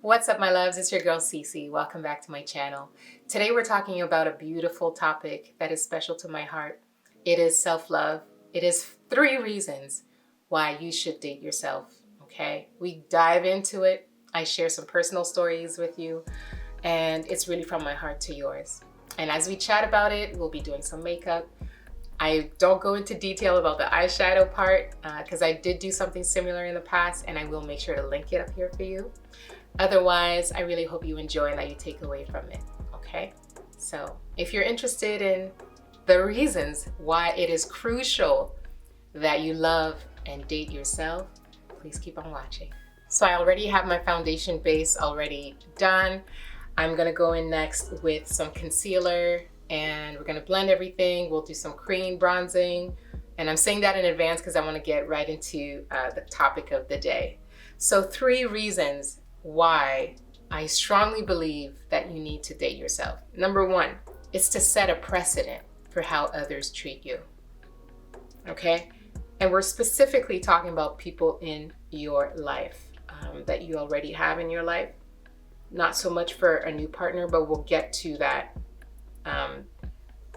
What's up, my loves? It's your girl CiCi. Welcome back to my channel. Today we're talking about a beautiful topic that is special to my heart. It is self-love. It is 3 reasons why you should date yourself, okay? We dive into it. I share some personal stories with you, and it's really from my heart to yours. And as we chat about it, we'll be doing some makeup. I don't go into detail about the eyeshadow part because I did do something similar in the past, and I will make sure to link it up here for you. Otherwise, I really hope you enjoy and that you take away from it, okay? So if you're interested in the reasons why it is crucial that you love and date yourself, please keep on watching. So I already have my foundation base already done. I'm gonna go in next with some concealer and we're gonna blend everything. We'll do some cream bronzing. And I'm saying that in advance because I wanna get right into the topic of the day. So 3 reasons why I strongly believe that you need to date yourself. Number 1 is to set a precedent for how others treat you, okay? And we're specifically talking about people in your life that you already have in your life. Not so much for a new partner, but we'll get to that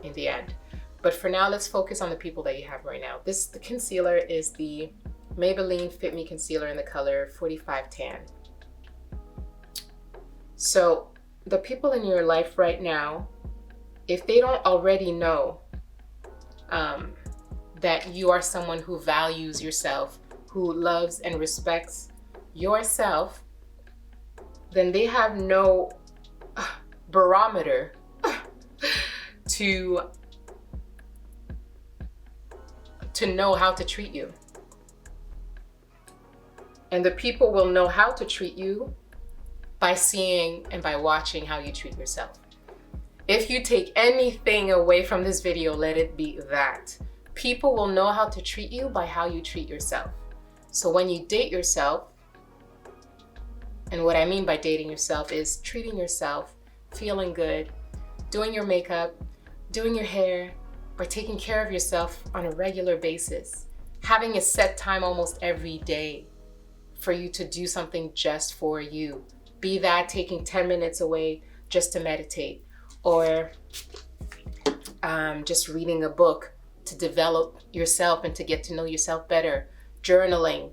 in the end. But for now, let's focus on the people that you have right now. The concealer is the Maybelline Fit Me Concealer in the color 45 Tan. So the people in your life right now, if they don't already know that you are someone who values yourself, who loves and respects yourself, then they have no barometer to know how to treat you. And the people will know how to treat you by seeing and by watching how you treat yourself. If you take anything away from this video, let it be that. People will know how to treat you by how you treat yourself. So when you date yourself, and what I mean by dating yourself is treating yourself, feeling good, doing your makeup, doing your hair, or taking care of yourself on a regular basis, having a set time almost every day for you to do something just for you. Be that taking 10 minutes away just to meditate, or just reading a book to develop yourself and to get to know yourself better, journaling,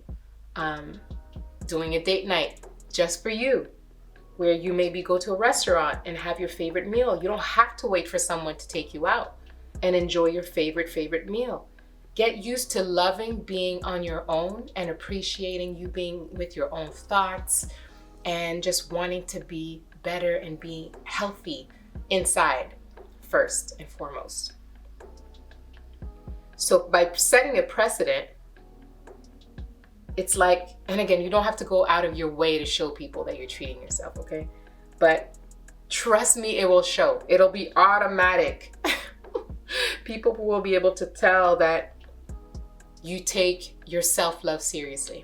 doing a date night just for you, where you maybe go to a restaurant and have your favorite meal. You don't have to wait for someone to take you out and enjoy your favorite meal. Get used to loving being on your own and appreciating you being with your own thoughts and just wanting to be better and be healthy inside first and foremost. So by setting a precedent, it's like, and again, you don't have to go out of your way to show people that you're treating yourself, okay? But trust me, it will show. It'll be automatic. People will be able to tell that you take your self-love seriously.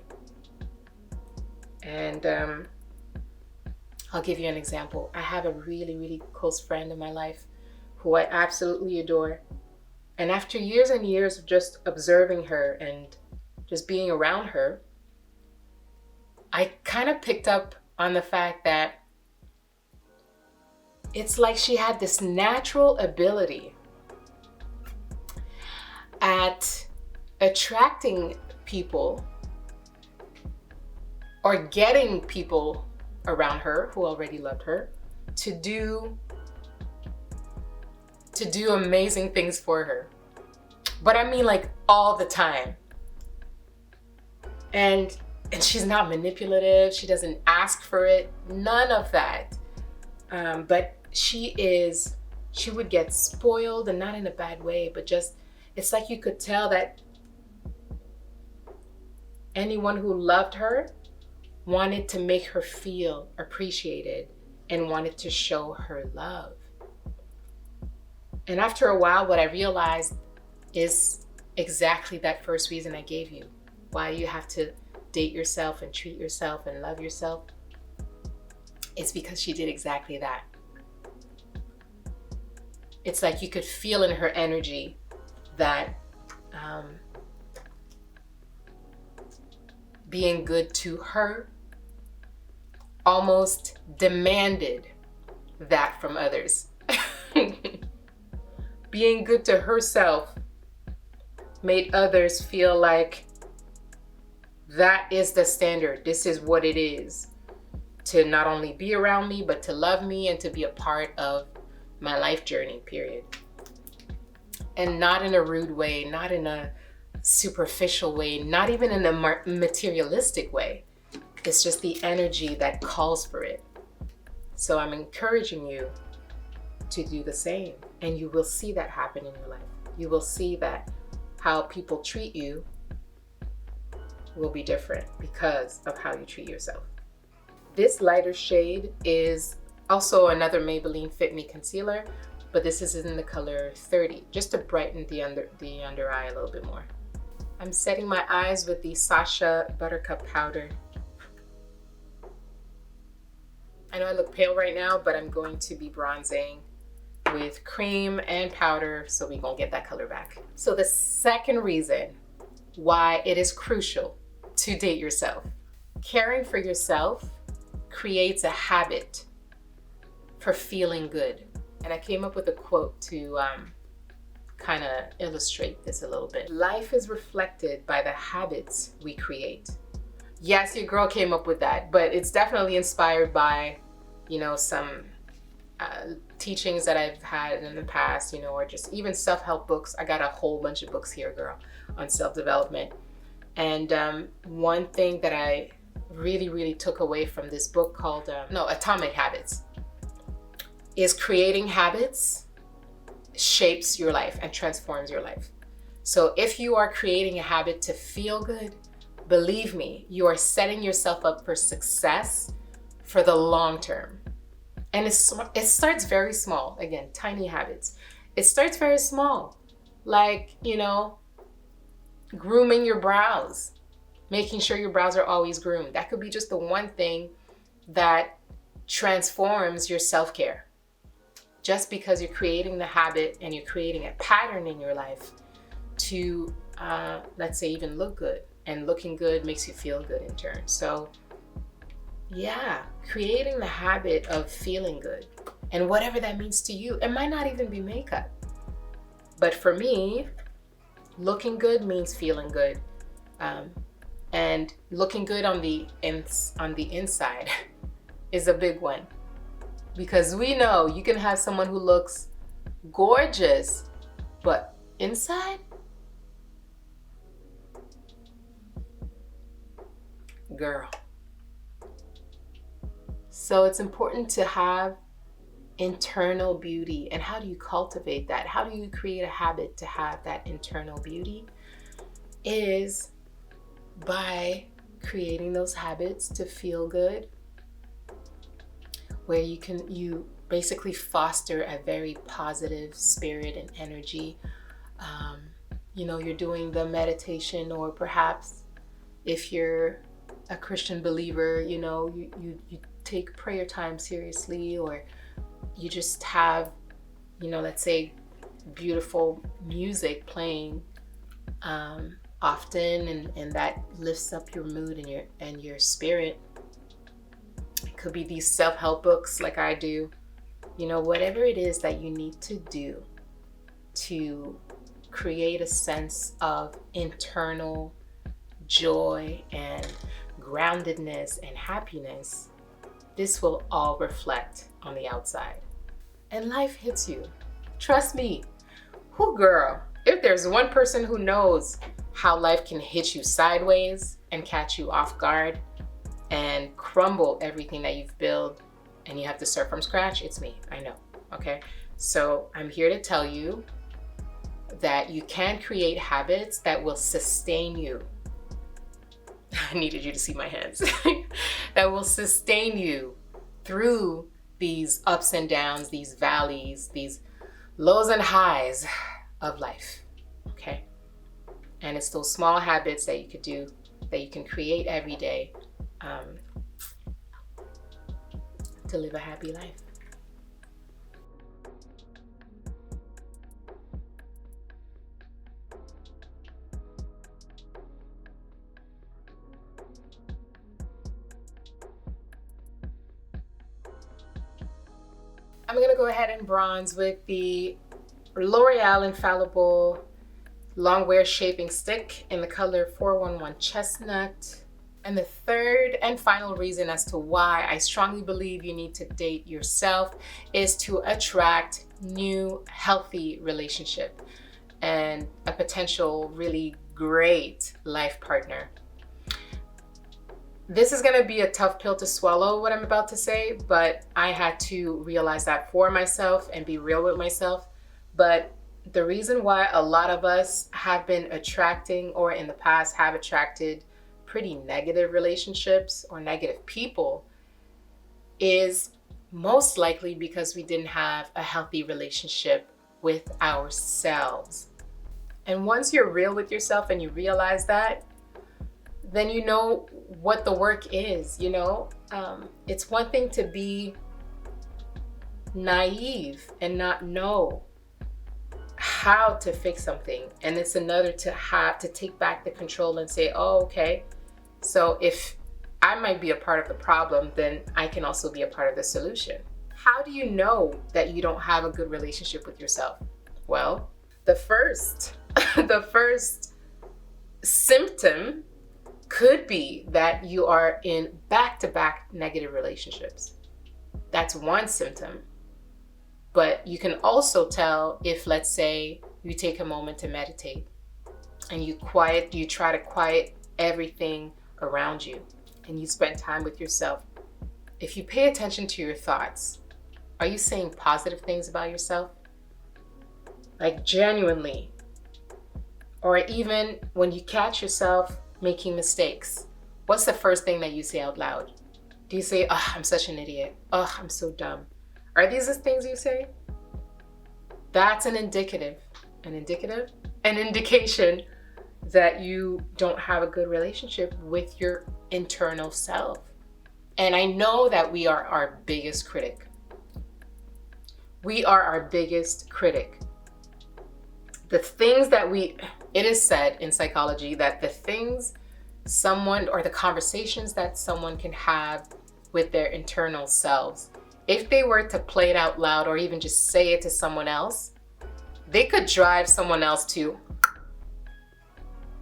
And I'll give you an example. I have a really close friend in my life who I absolutely adore. And after years and years of just observing her and just being around her, I kind of picked up on the fact that it's like she had this natural ability at attracting people or getting people around her who already loved her to do amazing things for her. But I mean like all the time. And she's not manipulative. She doesn't ask for it. None of that. But she would get spoiled, and not in a bad way, but just, it's like you could tell that anyone who loved her wanted to make her feel appreciated and wanted to show her love. And after a while, what I realized is exactly that first reason I gave you, why you have to date yourself and treat yourself and love yourself. It's because she did exactly that. It's like you could feel in her energy that being good to her almost demanded that from others. Being good to herself made others feel like that is the standard. This is what it is to not only be around me, but to love me and to be a part of my life journey, period. And not in a rude way, not in a superficial way, not even in a materialistic way. It's just the energy that calls for it. So I'm encouraging you to do the same, and you will see that happen in your life. You will see that how people treat you will be different because of how you treat yourself. This lighter shade is also another Maybelline Fit Me concealer, but this is in the color 30, just to brighten the under eye a little bit more. I'm setting my eyes with the Sacha Buttercup powder. I know I look pale right now, but I'm going to be bronzing with cream and powder, so we're gonna get that color back. So the second reason why it is crucial to date yourself. Caring for yourself creates a habit for feeling good. And I came up with a quote to kind of illustrate this a little bit. Life is reflected by the habits we create. Yes, your girl came up with that, but it's definitely inspired by, you know, some teachings that I've had in the past, you know, or just even self-help books. I got a whole bunch of books here, girl, on self-development. And one thing that I really took away from this book called Atomic Habits is creating habits shapes your life and transforms your life. So if you are creating a habit to feel good, believe me, you are setting yourself up for success for the long term. And it starts very small. Again, tiny habits. It starts very small, like, you know, grooming your brows, making sure your brows are always groomed. That could be just the one thing that transforms your self-care. Just because you're creating the habit and you're creating a pattern in your life to, let's say, even look good. And looking good makes you feel good in turn. So yeah, creating the habit of feeling good. And whatever that means to you, it might not even be makeup. But for me, looking good means feeling good. And looking good on the inside is a big one. Because we know you can have someone who looks gorgeous, but inside, girl. So it's important to have internal beauty. And how do you cultivate that? How do you create a habit to have that internal beauty? Is by creating those habits to feel good, where you basically foster a very positive spirit and energy. You know, you're doing the meditation, or perhaps if you're a Christian believer, you know, you take prayer time seriously, or you just have, you know, let's say beautiful music playing often, and that lifts up your mood and your spirit. It could be these self-help books like I do. You know, whatever it is that you need to do to create a sense of internal joy and groundedness and happiness, this will all reflect on the outside. And life hits you. Trust me. Whoo, girl, if there's one person who knows how life can hit you sideways and catch you off guard and crumble everything that you've built, and you have to start from scratch, it's me. I know. Okay? So I'm here to tell you that you can create habits that will sustain you. I needed you to see my hands. That will sustain you through these ups and downs, these valleys, these lows and highs of life. Okay? And it's those small habits that you could do, that you can create every day, to live a happy life. I'm gonna go ahead and bronze with the L'Oreal Infallible Longwear Shaving Stick in the color 411 Chestnut. And the third and final reason as to why I strongly believe you need to date yourself is to attract new, healthy relationship and a potential really great life partner. This is gonna be a tough pill to swallow, what I'm about to say, but I had to realize that for myself and be real with myself. But the reason why a lot of us have been attracting, or in the past have attracted, pretty negative relationships or negative people is most likely because we didn't have a healthy relationship with ourselves. And once you're real with yourself and you realize that, then you know what the work is, you know? It's one thing to be naive and not know how to fix something. And it's another to have to take back the control and say, oh, okay, so if I might be a part of the problem, then I can also be a part of the solution. How do you know that you don't have a good relationship with yourself? Well, the first symptom could be that you are in back-to-back negative relationships. That's one symptom. But you can also tell if, let's say, you take a moment to meditate and you try to quiet everything around you and you spend time with yourself. If you pay attention to your thoughts, are you saying positive things about yourself? Like genuinely. Or even when you catch yourself making mistakes, what's the first thing that you say out loud? Do you say, oh, I'm such an idiot. Oh, I'm so dumb. Are these the things you say? That's an indication that you don't have a good relationship with your internal self. And I know that we are our biggest critic. We are our biggest critic. The things that it is said in psychology that the things someone, or the conversations that someone can have with their internal selves, if they were to play it out loud or even just say it to someone else, they could drive someone else to,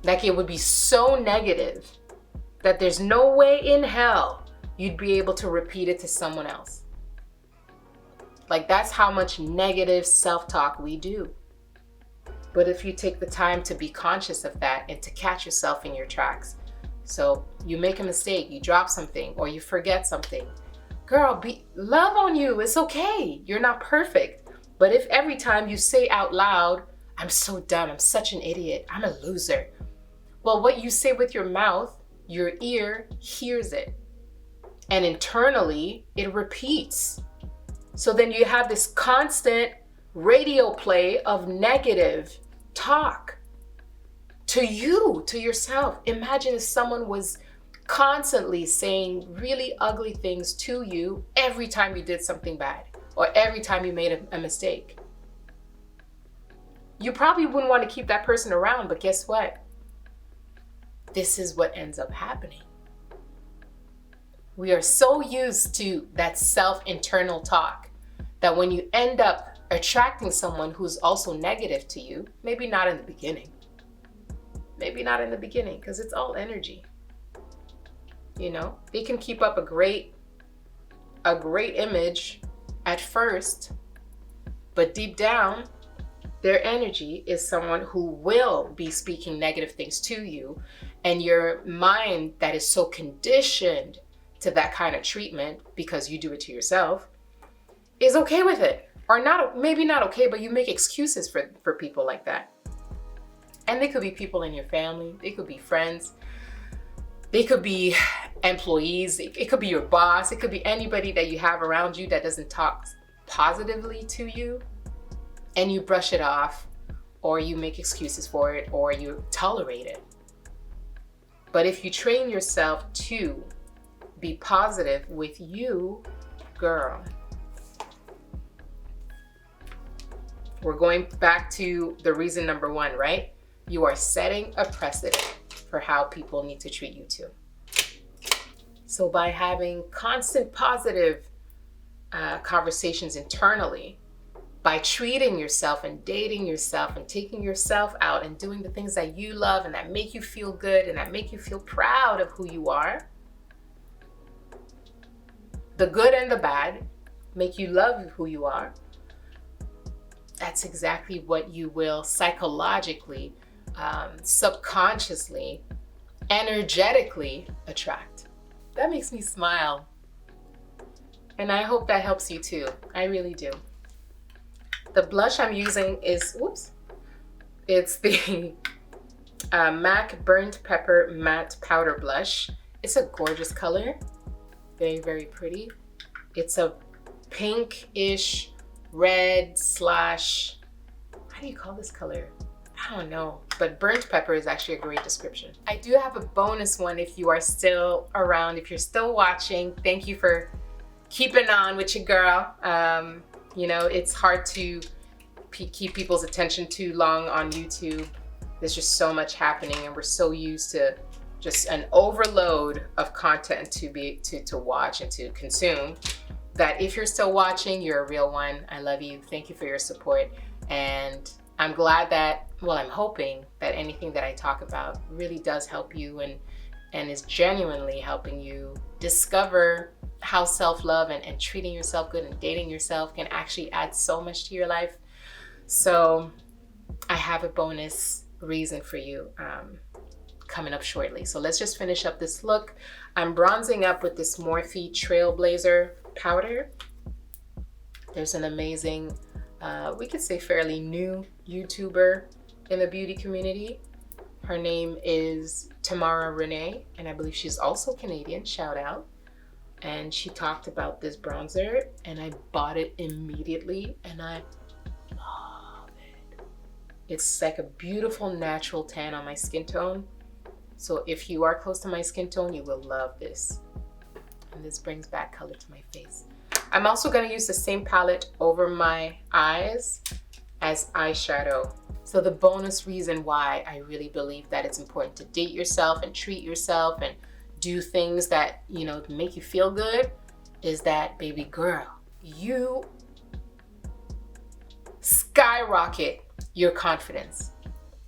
like, it would be so negative that there's no way in hell you'd be able to repeat it to someone else. Like, that's how much negative self-talk we do. But if you take the time to be conscious of that and to catch yourself in your tracks, so you make a mistake, you drop something, or you forget something, girl, love on you. It's okay. You're not perfect. But if every time you say out loud, I'm so dumb, I'm such an idiot, I'm a loser. Well, what you say with your mouth, your ear hears it. And internally, it repeats. So then you have this constant radio play of negative talk to you, to yourself. Imagine if someone was constantly saying really ugly things to you every time you did something bad or every time you made a mistake. You probably wouldn't want to keep that person around, but guess what? This is what ends up happening. We are so used to that self-internal talk that when you end up attracting someone who's also negative to you, maybe not in the beginning, because it's all energy. You know, they can keep up a great image at first, but deep down, their energy is someone who will be speaking negative things to you, and your mind that is so conditioned to that kind of treatment because you do it to yourself is okay with it. Or not, maybe not okay, but you make excuses for people like that. And they could be people in your family, they could be friends, they could be employees, it could be your boss, it could be anybody that you have around you that doesn't talk positively to you, and you brush it off, or you make excuses for it, or you tolerate it. But if you train yourself to be positive with you, girl, we're going back to the reason number one, right? You are setting a precedent for how people need to treat you too. So by having constant positive conversations internally by treating yourself and dating yourself and taking yourself out and doing the things that you love and that make you feel good and that make you feel proud of who you are. The good and the bad make you love who you are. That's exactly what you will psychologically, subconsciously, energetically attract. That makes me smile. And I hope that helps you too. I really do. The blush I'm using is, it's the MAC Burnt Pepper Matte Powder Blush. It's a gorgeous color. Very, very pretty. It's a pinkish red slash, how do you call this color? I don't know, but burnt pepper is actually a great description. I do have a bonus one if you are still around, if you're still watching. Thank you for keeping on with your girl. You know, it's hard to keep people's attention too long on YouTube. There's just so much happening and we're so used to just an overload of content to watch and to consume, that if you're still watching, you're a real one. I love you. Thank you for your support. And I'm glad that, well, I'm hoping that anything that I talk about really does help you and is genuinely helping you discover how self-love and treating yourself good and dating yourself can actually add so much to your life. So I have a bonus reason for you coming up shortly. So let's just finish up this look. I'm bronzing up with this Morphe Trailblazer powder. There's an amazing, we could say fairly new YouTuber in the beauty community. Her name is Renee, and I believe she's also Canadian, shout out. And she talked about this bronzer and I bought it immediately and I love it. It's like a beautiful natural tan on my skin tone. So if you are close to my skin tone, you will love this. And this brings back color to my face. I'm also going to use the same palette over my eyes as eyeshadow. So the bonus reason why I really believe that it's important to date yourself and treat yourself and do things that, you know, make you feel good is that, baby girl, you skyrocket your confidence.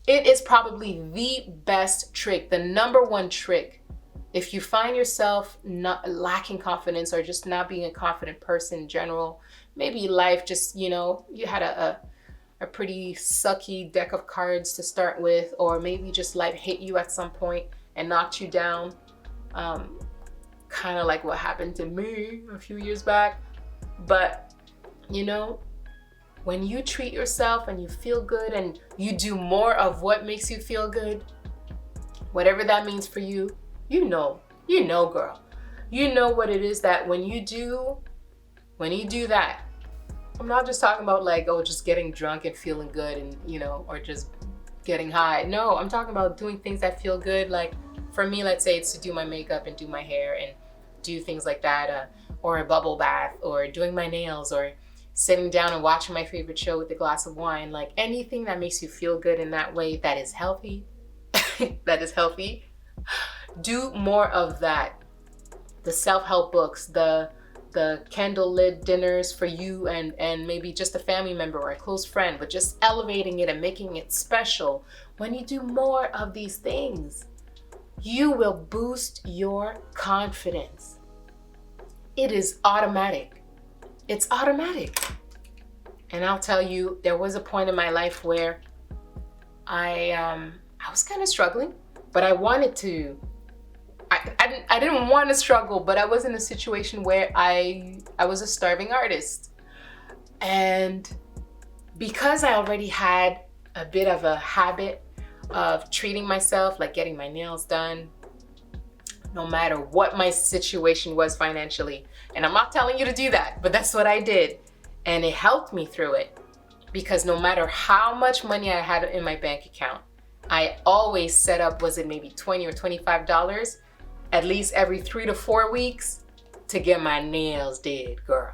It is probably the best trick, the number one trick. If you find yourself not lacking confidence or just not being a confident person in general, maybe life just, you know, you had a pretty sucky deck of cards to start with, or maybe just life hit you at some point and knocked you down. Kind of like what happened to me a few years back. But, you know, when you treat yourself and you feel good and you do more of what makes you feel good, whatever that means for you, you know, girl, you know what it is that when you do that, I'm not just talking about like, oh, just getting drunk and feeling good and, you know, or just getting high. No, I'm talking about doing things that feel good. Like for me, let's say it's to do my makeup and do my hair and do things like that, or a bubble bath, or doing my nails, or sitting down and watching my favorite show with a glass of wine. Like anything that makes you feel good in that way, that is healthy, do more of that. The self-help books, the candlelit dinners for you and maybe just a family member or a close friend, but just elevating it and making it special. When you do more of these things, you will boost your confidence. It is automatic. It's automatic. And I'll tell you, there was a point in my life where I was kind of struggling, but I wanted to. I didn't want to struggle, but I was in a situation where I was a starving artist. And because I already had a bit of a habit of treating myself, like getting my nails done, no matter what my situation was financially. And I'm not telling you to do that, but that's what I did. And it helped me through it, because no matter how much money I had in my bank account, I always set up, was it maybe $20 or $25, at least every 3 to 4 weeks to get my nails did, girl.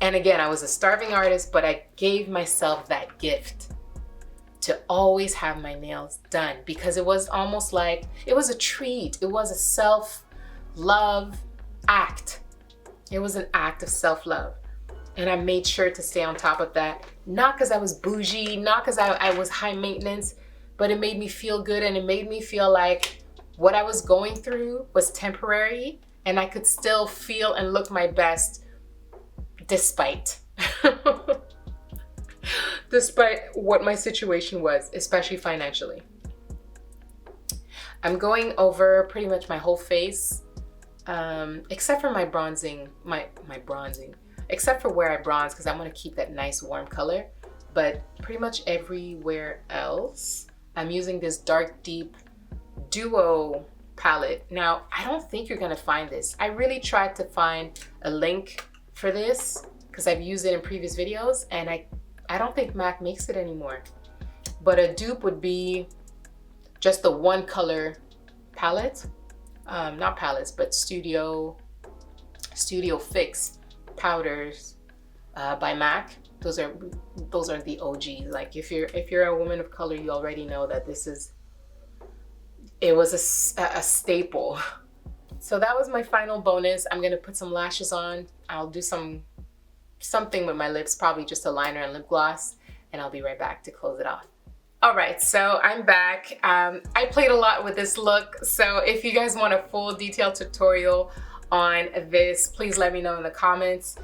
And again, I was a starving artist, but I gave myself that gift to always have my nails done, because it was almost like, it was a treat. It was a self-love act. It was an act of self-love. And I made sure to stay on top of that. Not because I was bougie, not because I was high maintenance, but it made me feel good, and it made me feel like what I was going through was temporary and I could still feel and look my best despite despite what my situation was, especially financially. I'm going over pretty much my whole face, except for my bronzing, my bronzing, except for where I bronze, because I want to keep that nice warm color. But pretty much everywhere else, I'm using this dark deep duo palette. Now, I don't think you're gonna find this. I really tried to find a link for this because I've used it in previous videos, and I don't think MAC makes it anymore. But a dupe would be just the one color palette, not palettes, but Studio Fix powders by MAC. Those are the OGs. Like if you're a woman of color, you already know that it was a staple. So that was my final bonus. I'm gonna put some lashes on. I'll do something with my lips, probably just a liner and lip gloss, and I'll be right back to close it off. All right, so I'm back. I played a lot with this look, so if you guys want a full detailed tutorial on this, please let me know in the comments.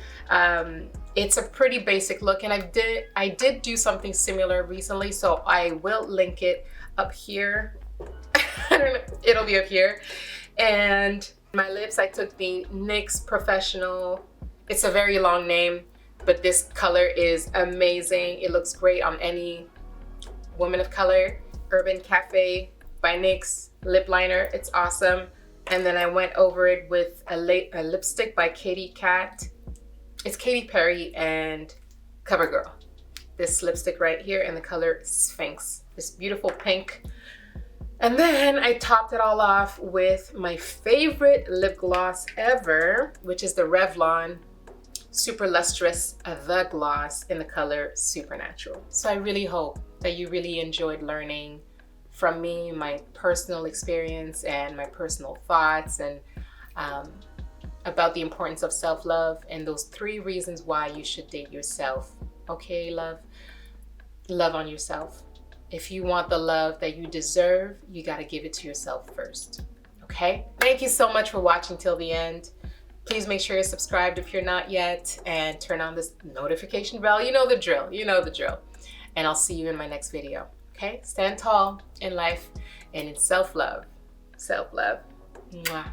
It's a pretty basic look, and I did do something similar recently, so I will link it up here. I don't know, it'll be up here. And my lips, I took the NYX Professional. It's a very long name, but this color is amazing. It looks great on any woman of color. Urban Cafe by NYX lip liner. It's awesome. And then I went over it with a lipstick by Katy Kat. It's Katy Perry and CoverGirl. This lipstick right here in the color Sphinx. This beautiful pink. And then I topped it all off with my favorite lip gloss ever, which is the Revlon Super Lustrous The Gloss in the color Supernatural. So I really hope that you really enjoyed learning from me, my personal experience and my personal thoughts, and about the importance of self-love and those 3 reasons why you should date yourself. Okay, love on yourself. If you want the love that you deserve, you got to give it to yourself first. Okay? Thank you so much for watching till the end. Please make sure you're subscribed if you're not yet, and turn on this notification bell. You know the drill. You know the drill. And I'll see you in my next video. Okay? Stand tall in life and in self-love. Self-love. Mwah.